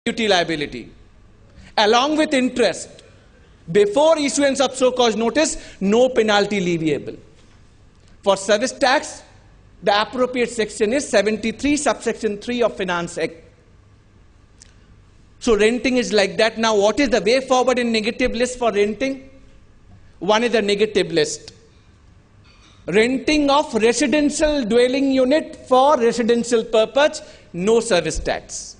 duty liability along with interest before issuance of so cause notice, no penalty leviable. For service tax, the appropriate section is 73 subsection 3 of Finance Act. So renting is like that. Now what is the way forward in negative list for renting? One is the negative list. Renting of residential dwelling unit for residential purpose, no service tax.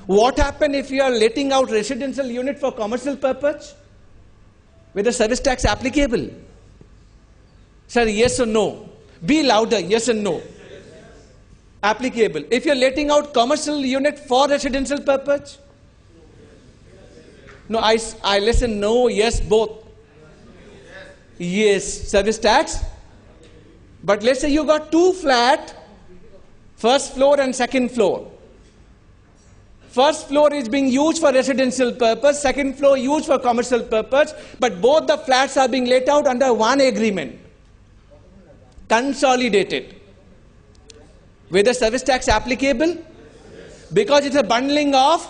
What happens if you are letting out residential unit for commercial purpose? With the service tax applicable? Sir, yes or no? Be louder, yes or no? Applicable. If you are letting out commercial unit for residential purpose? No, I listen, no, yes, both. Yes, service tax. But let's say you got two flat, first floor and second floor. First floor is being used for residential purpose, second floor used for commercial purpose, but both the flats are being let out under one agreement. Consolidated. With the service tax applicable? Because it's a bundling of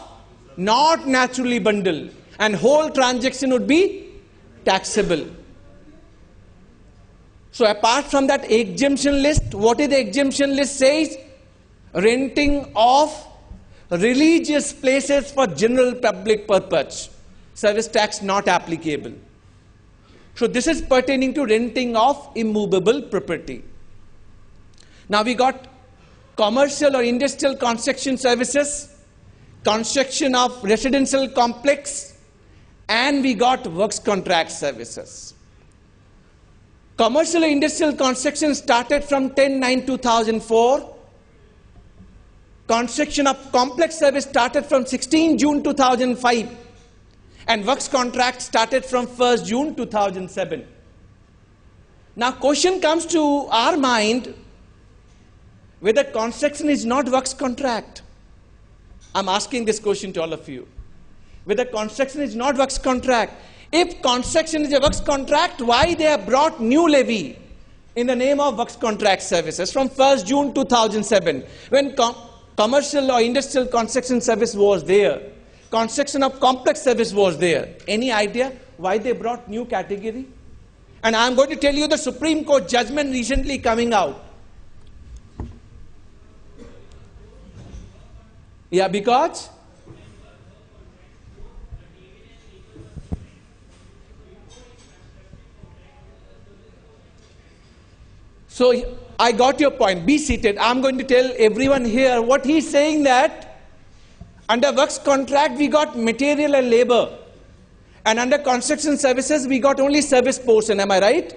not naturally bundled, and whole transaction would be taxable. So apart from that exemption list, what is the exemption list says? Renting of religious places for general public purpose. Service tax not applicable. So this is pertaining to renting of immovable property. Now we got commercial or industrial construction services, construction of residential complex, and we got works contract services. Commercial and industrial construction started from 10/9/2004. Construction of complex service started from 16 June 2005. And works contract started from 1st June 2007. Now question comes to our mind, whether construction is not works contract. I'm asking this question to all of you. Whether construction is not works contract. If construction is a works contract, why they have brought new levy in the name of works contract services from 1st June 2007, when commercial or industrial construction service was there, construction of complex service was there. Any idea why they brought new category? And I'm going to tell you the Supreme Court judgment recently coming out. Yeah, because so I got your point. Be seated. I'm going to tell everyone here what he's saying, that under works contract we got material and labor, and under construction services we got only service portion. Am I right?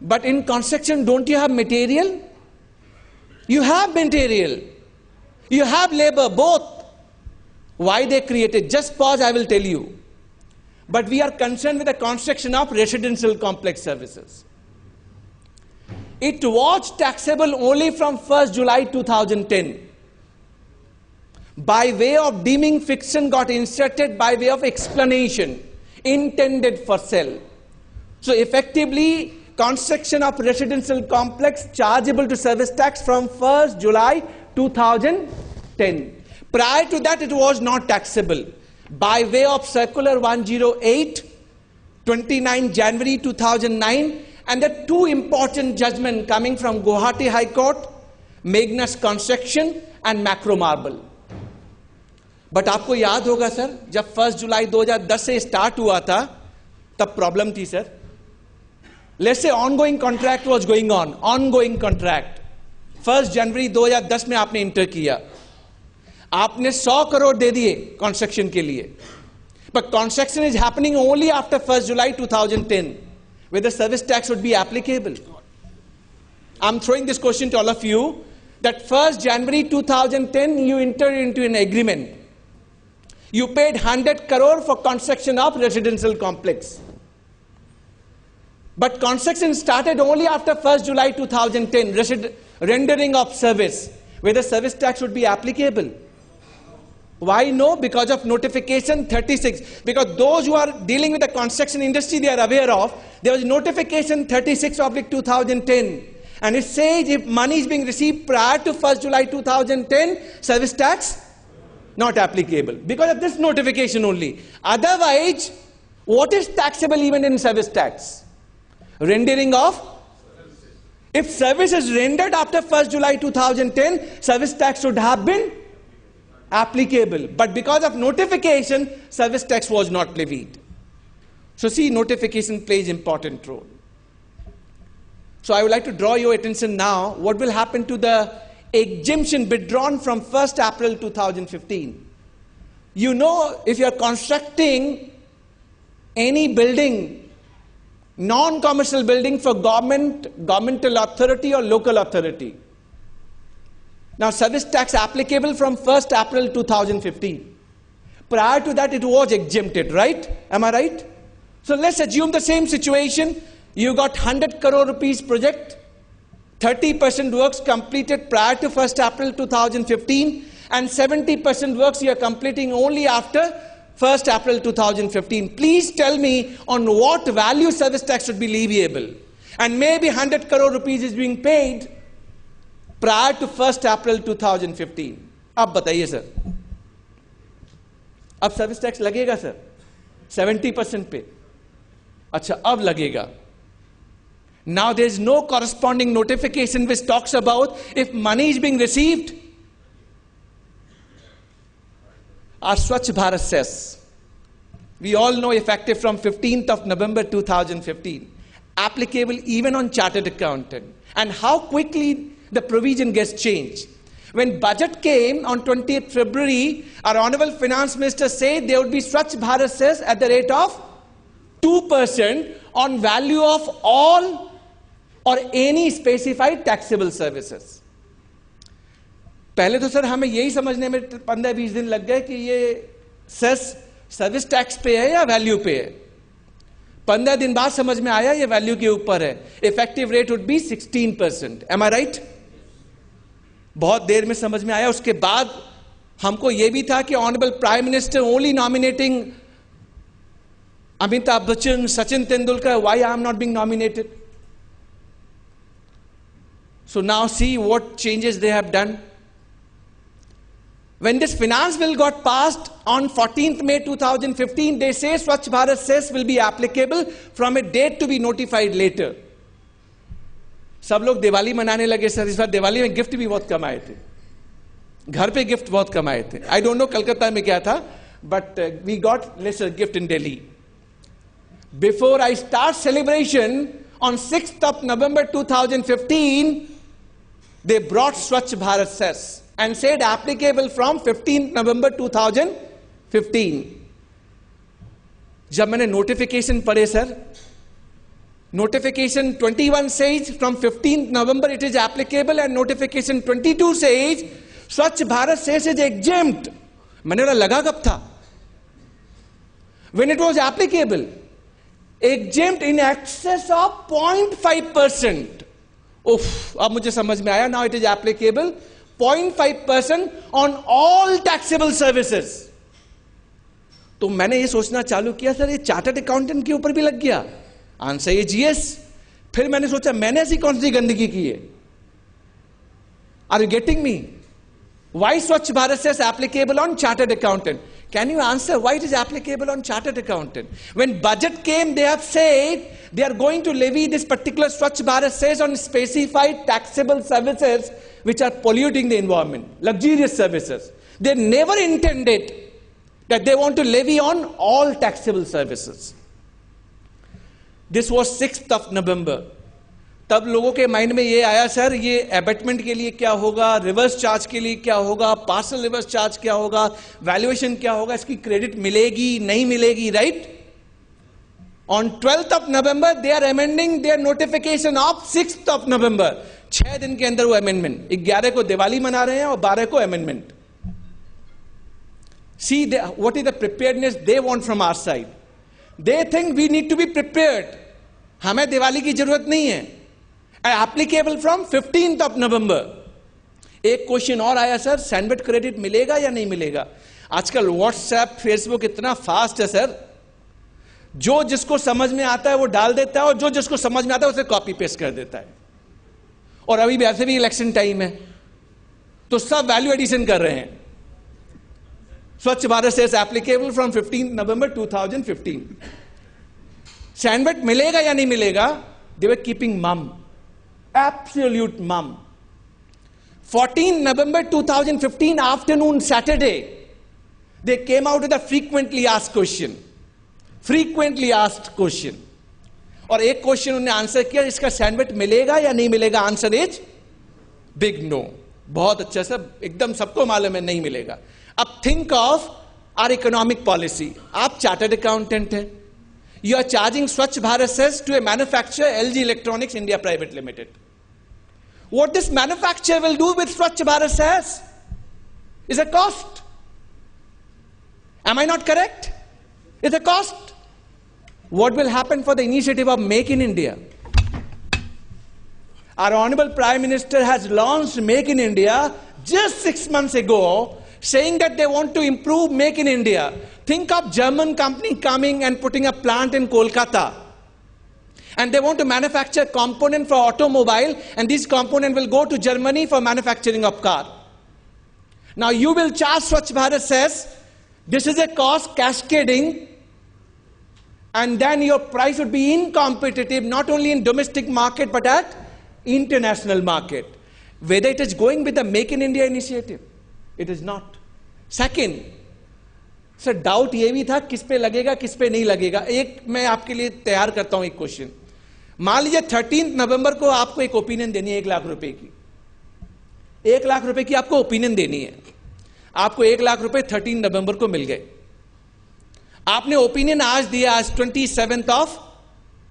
But in construction, don't you have material? You have material. You have labor, both. Why they created? Just pause, I will tell you. But we are concerned with the construction of residential complex services. It was taxable only from 1st July 2010. By way of deeming, fiction got inserted by way of explanation, intended for sale. So effectively, construction of residential complex chargeable to service tax from 1st July 2010. Prior to that, it was not taxable. By way of Circular 108, 29 January 2009, and the two important judgments coming from Guwahati High Court, Magnus Construction and Macro Marble. But आपको याद होगा sir, जब 1 जुलाई 2010 से start हुआ था, तब problem थी sir. Let's say ongoing contract was going on, ongoing contract. 1 जनवरी 2010 में आपने इंटर किया, आपने 100 करोड़ दे दिए कंस्ट्रक्शन के लिए. But construction is happening only after 1 July 2010. Whether service tax would be applicable. I'm throwing this question to all of you, that 1st January 2010 you entered into an agreement. You paid 100 crore for construction of residential complex. But construction started only after 1st July 2010, rendering of service. Whether service tax would be applicable. Why no? Because of notification 36. Because those who are dealing with the construction industry, they are aware of, there was notification 36/2010. And it says if money is being received prior to 1st July 2010, service tax not applicable because of this notification only. Otherwise, what is taxable even in service tax? Rendering of. If service is rendered after 1st July 2010, service tax should have been applicable. But because of notification, service tax was not levied. So see, notification plays important role. So I would like to draw your attention now, what will happen to the exemption withdrawn from 1st April 2015. You know, if you are constructing any building, non-commercial building for governmental authority or local authority. Now service tax applicable from 1st April 2015. Prior to that it was exempted, right? Am I right? So let's assume the same situation. You got 100 crore rupees project, 30% works completed prior to 1st April 2015 and 70% works you are completing only after 1st April 2015. Please tell me on what value service tax should be leviable. And maybe 100 crore rupees is being paid prior to 1st April 2015. अब बताइए sir, अब service tax लगेगा sir 70% पे? अच्छा, अब लगेगा. Now there is no corresponding notification which talks about if money is being received. Our Swachh Bharat cess, we all know, effective from 15th of November 2015, applicable even on chartered accountant. And how quickly the provision gets changed. When budget came on 20th February, our Honorable Finance Minister said there would be Swachh Bharat cess at the rate of 2% on value of all or any specified taxable services. पहले तो sir हमें यही समझने में 15-20 दिन लग गए कि ये सेस सर्विस टैक्स पे है या वैल्यू पे है. 15 दिन बाद समझ में आया ये वैल्यू के ऊपर है. Effective rate would be 16%. Am I right? बहुत देर में समझ में आया. उसके बाद हमको ये भी था कि honourable prime minister only nominating Amitabh Bachchan, Sachin Tendulkar, why I am not being nominated? So now see what changes they have done. When this finance bill got passed on 14th May 2015, they say Swachh Bharat cess will be applicable from a date to be notified later. सब लोग दिवाली मनाने लगे sir. इस बार दिवाली में gift भी बहुत कम आए थे, घर पे गिफ्ट बहुत कम आए थे. आई डोंट नो कलकत्ता में क्या था, but we got lesser gift in Delhi. Before I start celebration on 6th of November 2015, they brought Swachh Bharat cess and said applicable from 15th November 2015. जब मैंने नोटिफिकेशन पढ़े sir, notification 21 says from 15th November it is applicable and notification 22 says Swachh Bharat cess is exempt. मैंने बोला लगा कब था? When it was applicable, exempt in excess of 0.5%. उफ, अब मुझे समझ में आया. Now it is applicable 0.5% on all taxable services. तो मैंने ये सोचना चालू किया सर ये चार्टर्ड अकाउंटेंट के ऊपर भी लग गया. आंसर ये जीएस. फिर मैंने सोचा मैंने ऐसी कौन सी गंदगी की है? Are you getting me? Why Swachh Bharat cess applicable on chartered accountant? Can you answer why it is applicable on chartered accountant? When budget came, they have said they are going to levy this particular Swachh Bharat cess on specified taxable services which are polluting the environment, luxurious services. They never intended that they want to levy on all taxable services. This was 6th of November. तब लोगों के mind में ये आया sir ये abatement के लिए क्या होगा, रिवर्स चार्ज के लिए क्या होगा, पार्सल रिवर्स चार्ज क्या होगा, वैल्यूएशन क्या होगा, इसकी क्रेडिट मिलेगी नहीं मिलेगी, right? On 12th of November they are amending their notification of 6th of November. 6 दिन के अंदर वो अमेंडमेंट. 11 को दिवाली मना रहे हैं और 12 को amendment. See what is the preparedness they want from our side. They think we need to be prepared. हमें दिवाली की जरूरत नहीं है. Applicable from 15th of November. एक क्वेश्चन और आया सर, सैंडविच क्रेडिट मिलेगा या नहीं मिलेगा? आजकल व्हाट्सएप फेसबुक इतना फास्ट है सर, जो जिसको समझ में आता है वो डाल देता है और जो जिसको समझ में आता है उसे कॉपी पेस्ट कर देता है. और अभी वैसे भी इलेक्शन टाइम है तो सब वैल्यू एडिशन कर रहे हैं. Swachh Bharat says applicable from 15th November 2015. Sandwich milega ya nahi milega? They were keeping mum. Absolute mum. 14th November 2015 afternoon, Saturday, they came out with a frequently asked question. Frequently asked question. और एक question उन्होंने answer किया, इसका sandwich मिलेगा या नहीं मिलेगा? Answer is big no. बहुत अच्छा सर, एकदम सबको मालूम है नहीं मिलेगा. अब think of our economic policy. आप चार्टर्ड अकाउंटेंट हैं. You are charging Swachh Bharat cess to a manufacturer LG Electronics India Private Limited. What this manufacturer will do with Swachh Bharat says is a cost. Am I not correct? It's a cost. What will happen for the initiative of Make in India? Our Honorable Prime Minister has launched Make in India just 6 months ago, saying that they want to improve Make in India. Think of German company coming and putting a plant in Kolkata. And they want to manufacture component for automobile, and this component will go to Germany for manufacturing of car. Now you will charge Swachh Bharat says, this is a cost cascading, and then your price would be incompetitive, not only in domestic market, but at international market. Whether it is going with the Make in India initiative, it is not. Second, sir doubt ये भी था किस पे लगेगा किस पे नहीं लगेगा. एक मैं आपके लिए तैयार करता हूं एक क्वेश्चन. मान लीजिए 13 नवंबर को आपको एक ओपिनियन देनी है 1 लाख रुपए की. 1 लाख रुपए की आपको ओपिनियन देनी है. आपको 1 लाख रुपए 13 नवंबर को मिल गए. आपने ओपिनियन आज दिया, आज 27 ऑफ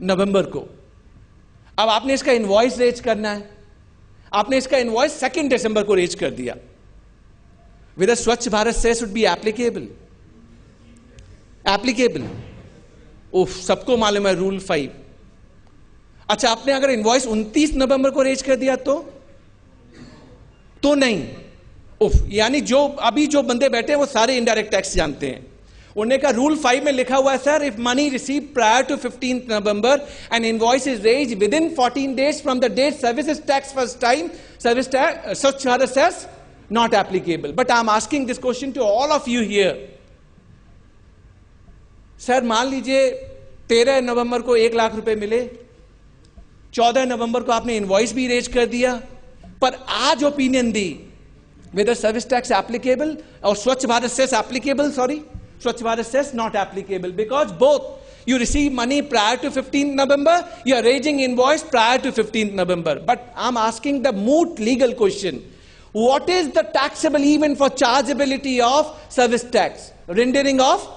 नवंबर को. अब आपने इसका इनवॉइस रेज करना है. आपने इसका इनवॉइस 2 दिसंबर को रेज कर दिया. Whether Swachh Bharat cess would be applicable? Applicable. उफ, सबको मालूम है रूल 5. अच्छा, आपने अगर इनवॉइस 29 नवंबर को रेज कर दिया तो नहीं. उफ, यानी जो अभी जो बंदे बैठे हैं वो सारे इनडायरेक्ट टैक्स जानते हैं. उन्होंने कहा रूल 5 में लिखा हुआ है sir, if money receive prior to 15th November and invoice is raise within 14 days from the date services tax first time, service tax Swachh Bharat cess not applicable. But I am asking this question to all of you here. Sir मान लीजिए 13 नवंबर को 1 लाख रुपए मिले, 14 नवंबर को आपने invoice भी raise कर दिया, पर आज opinion the whether service tax applicable or Swachh Bharat cess applicable, sorry, Swachh Bharat cess not applicable, because both you receive money prior to 15th November, you are raising invoice prior to 15th November. But I'm asking the moot legal question. What is the taxable event for chargeability of service tax? Rendering of?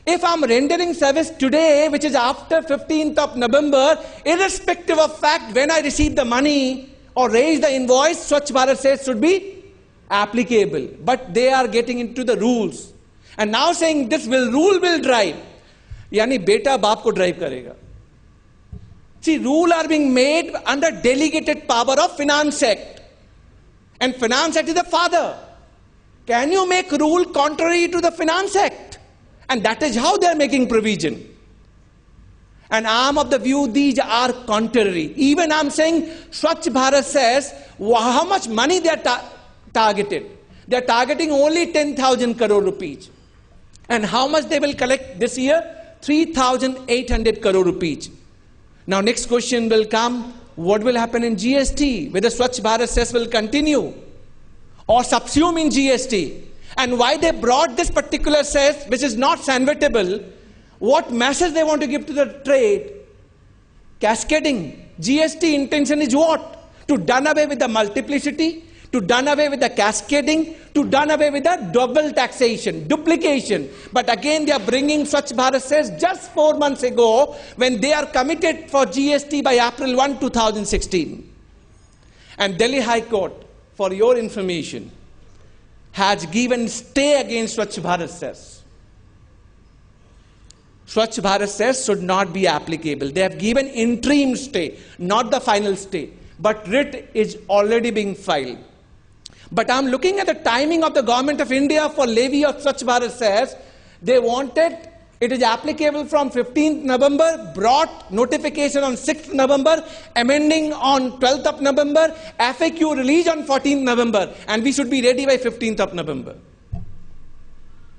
If I'm rendering service today, which is after 15th of November, irrespective of fact when I receive the money or raise the invoice, Swachh Bharat says should be applicable. But they are getting into the rules. And now saying this rule will drive. Yani beta baap ko drive karega. See, rules are being made under delegated power of Finance Act. And Finance Act is the father. Can you make rule contrary to the Finance Act? And that is how they are making provision. And I am of the view these are contrary. Even I am saying Swachh Bharat says how much money they are targeted. They are targeting only 10,000 crore rupees. And how much they will collect this year? 3,800 crore rupees. Now next question will come, what will happen in GST? Whether Swachh Bharat cess will continue or subsume in GST? And why they brought this particular cess, which is not sandwitable, what message they want to give to the trade? Cascading. GST intention is what? To done away with the multiplicity, to done away with the cascading, to done away with the double taxation, duplication. But again they are bringing Swachh Bharat cess just 4 months ago when they are committed for GST by April 1, 2016. And Delhi High Court, for your information, has given stay against Swachh Bharat cess. Swachh Bharat cess should not be applicable. They have given interim stay, not the final stay. But writ is already being filed. But I'm looking at the timing of the Government of India for levy of Swachh Bharat cess. They wanted, it is applicable from 15th November, brought notification on 6th November, amending on 12th of November, FAQ release on 14th November, and we should be ready by 15th of November.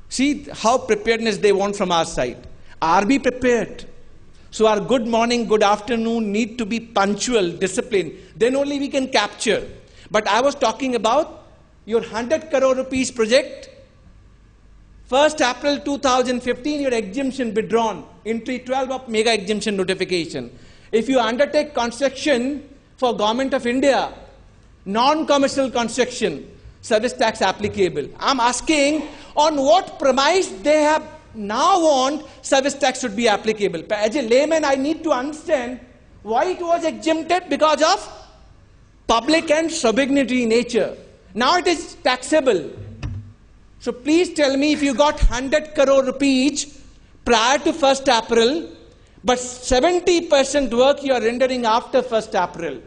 See how preparedness they want from our side. Are we prepared? So our good morning, good afternoon need to be punctual, disciplined. Then only we can capture. But I was talking about your 100 crore rupees project. 1st April 2015, your exemption withdrawn. Entry 12 of mega exemption notification. If you undertake construction for Government of India, non-commercial construction, service tax applicable. I'm asking on what premise they have now want service tax should be applicable. As a layman, I need to understand why it was exempted, because of public and subsidiary nature. Now it is taxable. So please tell me, if you got 100 crore rupees prior to 1st April, but 70% work you are rendering after 1st April,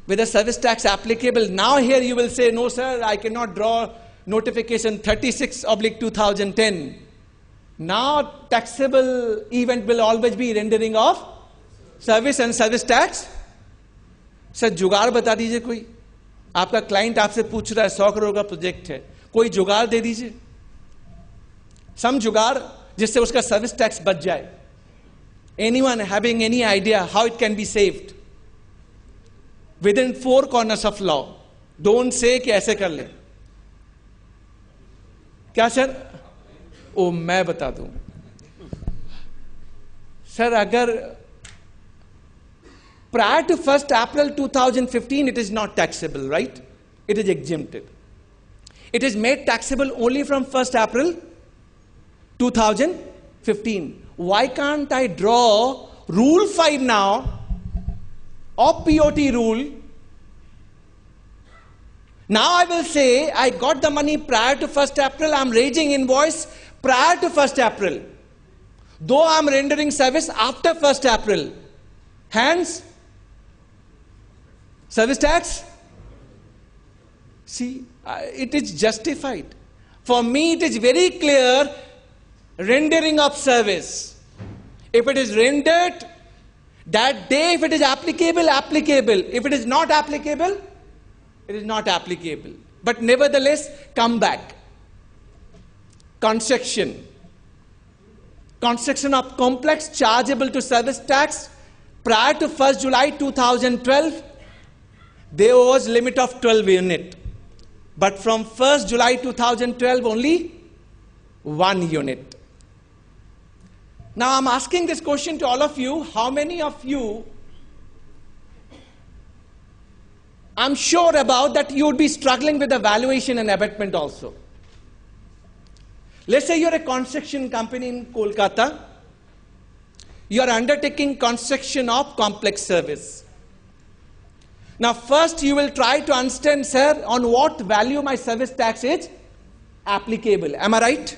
with a service tax applicable. Now here you will say, no sir, I cannot draw notification 36/2010. Now taxable event will always be rendering of service and service tax. Sir जुगाड़ बता दीजिए कोई. आपका client आपसे पूछ रहा है 100 करोड़ का प्रोजेक्ट है, कोई जुगाड़ दे दीजिए. सम जुगाड़ जिससे उसका सर्विस टैक्स बच जाए. Anyone having any idea how it can be saved within 4 corners of law? Don't say कि ऐसे कर ले. क्या सर? ओ मैं बता दूं सर, अगर prior to 1st April 2015 it is not taxable, right? It is exempted. It is made taxable only from 1st April 2015. Why can't I draw Rule 5 now of POT rule? Now I will say I got the money prior to 1st April, I am raising invoice prior to 1st April, though I am rendering service after 1st April. Hence, service tax? See, it is justified. For me it is very clear, rendering of service. If it is rendered that day, if it is applicable, applicable. If it is not applicable, it is not applicable. But nevertheless, come back. Construction. Construction of complex chargeable to service tax prior to 1st July 2012, there was limit of 12 unit. But from 1st July 2012, only 1 unit. Now I'm asking this question to all of you. How many of you, I'm sure about that you would be struggling with the valuation and abatement also. Let's say you're a construction company in Kolkata. You are undertaking construction of complex service. Now first you will try to understand, sir, on what value my service tax is applicable. Am I right?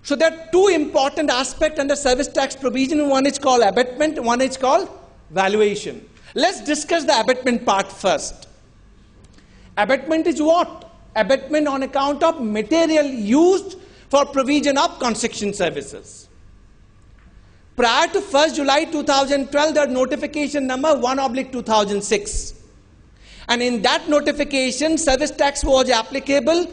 So there are two important aspects under service tax provision. One is called abatement, one is called valuation. Let's discuss the abatement part first. Abatement is what? Abatement on account of material used for provision of construction services. Prior to 1st July 2012, there was notification number 1/2006. And in that notification, service tax was applicable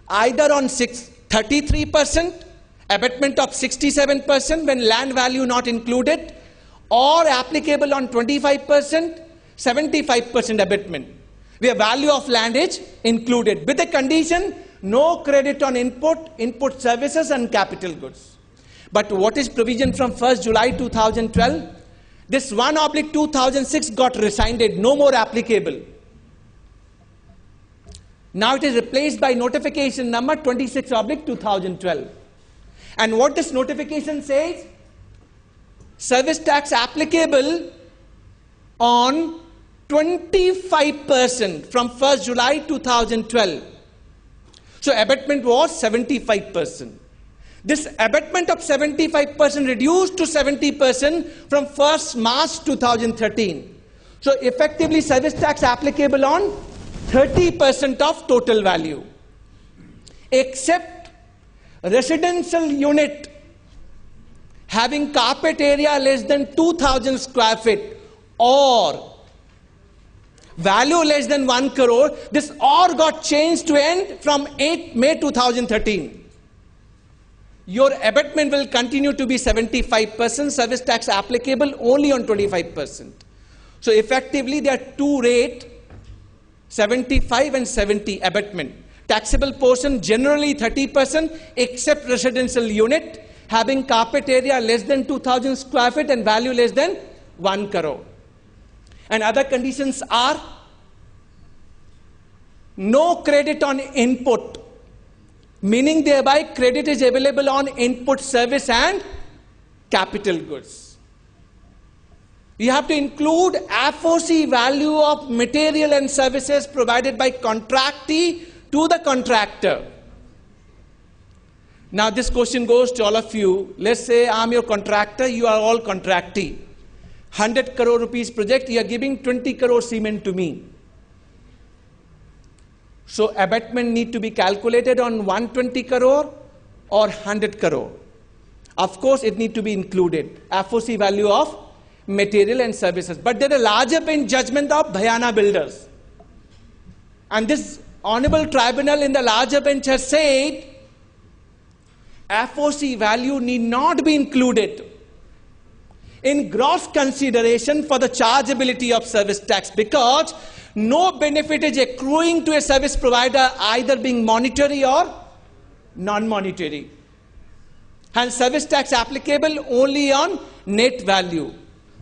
either on 33%, abatement of 67% when land value not included, or applicable on 25%, 75% abatement, where value of land is included, with the condition no credit on input services and capital goods. But what is provision from 1st July 2012? This 1/2006 got rescinded, no more applicable. Now it is replaced by notification number 26/2012. And what this notification says? Service tax applicable on 25% from 1st July 2012. So abatement was 75%. This abatement of 75% reduced to 70% from 1st March 2013. So effectively service tax applicable on 30% of total value. Except residential unit having carpet area less than 2000 square feet or value less than 1 crore, this OR got changed to end from 8 May 2013. Your abatement will continue to be 75%, service tax applicable only on 25%. So effectively there are two rates, 75 and 70 abatement. Taxable portion generally 30% except residential unit having carpet area less than 2000 square feet and value less than 1 crore. And other conditions are no credit on input, meaning thereby credit is available on input service and capital goods. You have to include FOC value of material and services provided by contractee to the contractor. Now this question goes to all of you. Let's say I'm your contractor, you are all contractee. 100 crore rupees project, you are giving 20 crore cement to me. So abatement need to be calculated on 120 crore or 100 crore. Of course it need to be included, FOC value of material and services. But there is a larger bench judgment of Bhayana Builders. And this Honorable Tribunal in the larger bench has said FOC value need not be included in gross consideration for the chargeability of service tax because no benefit is accruing to a service provider either being monetary or non-monetary. And service tax applicable only on net value.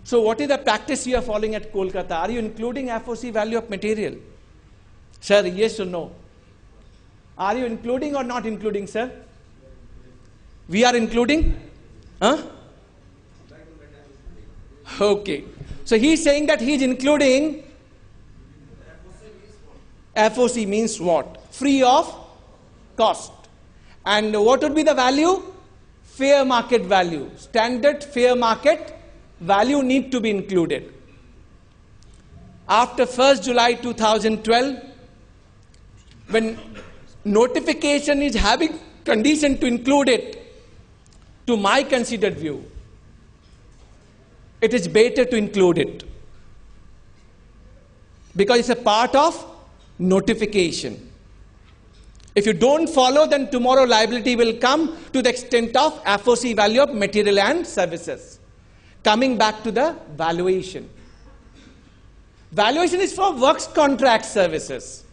So what is the practice you are following at Kolkata? Are you including FOC value of material? Sir, yes or no? Are you including or not including, sir? We are including? Huh? Okay. So he is saying that he is including. FOC means what? Free of cost. And what would be the value? Fair market value. Standard fair market value need to be included. After 1st July 2012, when notification is having condition to include it, to my considered view, it is better to include it because it's a part of notification. If you don't follow, then tomorrow liability will come to the extent of FOC value of material and services. Coming back to the valuation. Valuation is for works contract services.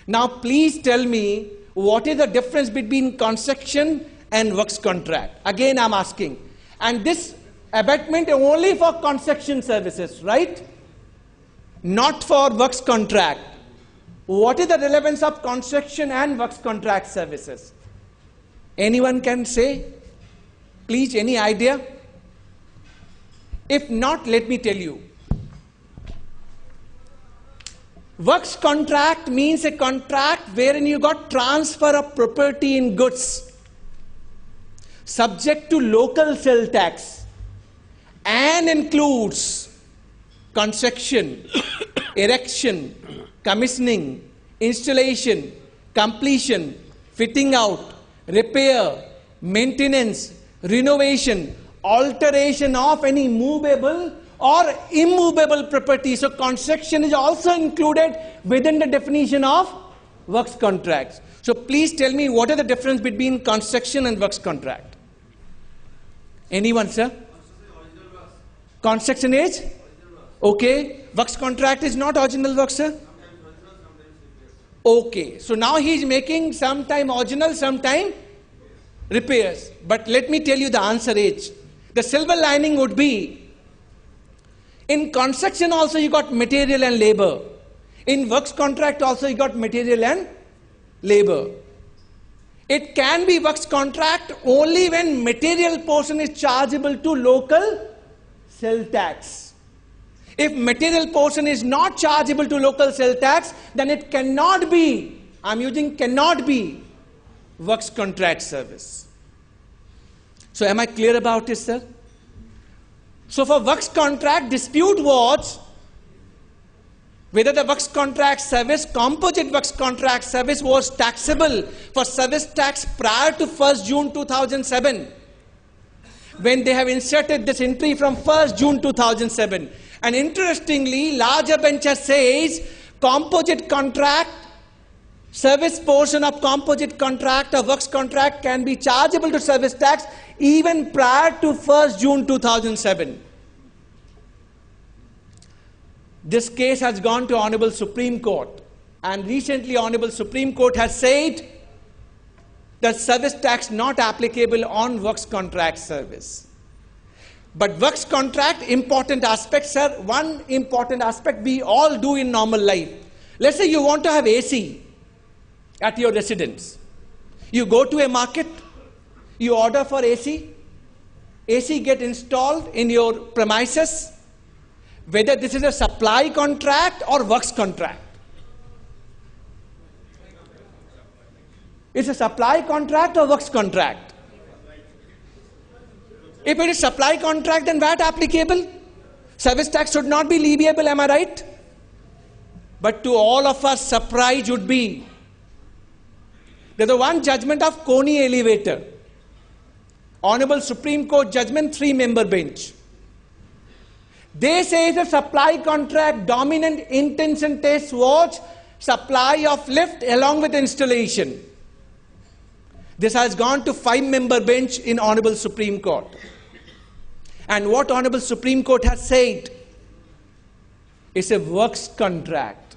Now please tell me what is the difference between construction and works contract. Again I'm asking. And this abatement only for construction services, right? Not for works contract. What is the relevance of construction and works contract services? Anyone can say? Please, any idea? If not, let me tell you. Works contract means a contract wherein you got transfer of property in goods subject to local sale tax and includes construction, erection, commissioning, installation, completion, fitting out, repair, maintenance, renovation, alteration of any movable or immovable property. So construction is also included within the definition of works contracts. So please tell me what is the difference between construction and works contract? Anyone, sir? Construction is? Okay. Works contract is not original work, sir? Okay. So now he is making sometime original, sometime repairs. But let me tell you the answer is, the silver lining would be, in construction also you got material and labor. In works contract also you got material and labor. It can be works contract only when material portion is chargeable to local sale tax. If material portion is not chargeable to local sale tax, then it cannot be, I'm using cannot be, works contract service. So am I clear about this, sir? So for works contract, dispute was whether the works contract service, composite works contract service was taxable for service tax prior to 1st June 2007. When they have inserted this entry from 1st June 2007. And interestingly, larger bench says composite contract, service portion of composite contract or works contract can be chargeable to service tax even prior to 1st June 2007. This case has gone to Honorable Supreme Court, and recently Honorable Supreme Court has said that service tax not applicable on works contract service. But works contract, important aspects, sir. One important aspect we all do in normal life. Let's say you want to have AC at your residence. You go to a market, you order for AC, AC get installed in your premises, whether this is a supply contract or works contract. It's a supply contract or works contract. If it is supply contract, then VAT applicable. Service tax should not be leviable, am I right? But to all of us, surprise would be, there's a one judgment of Coney Elevator. Honorable Supreme Court judgment, 3-member bench. They say the supply contract dominant intention test was supply of lift along with installation. This has gone to 5-member bench in Honorable Supreme Court. And what Honorable Supreme Court has said is a works contract.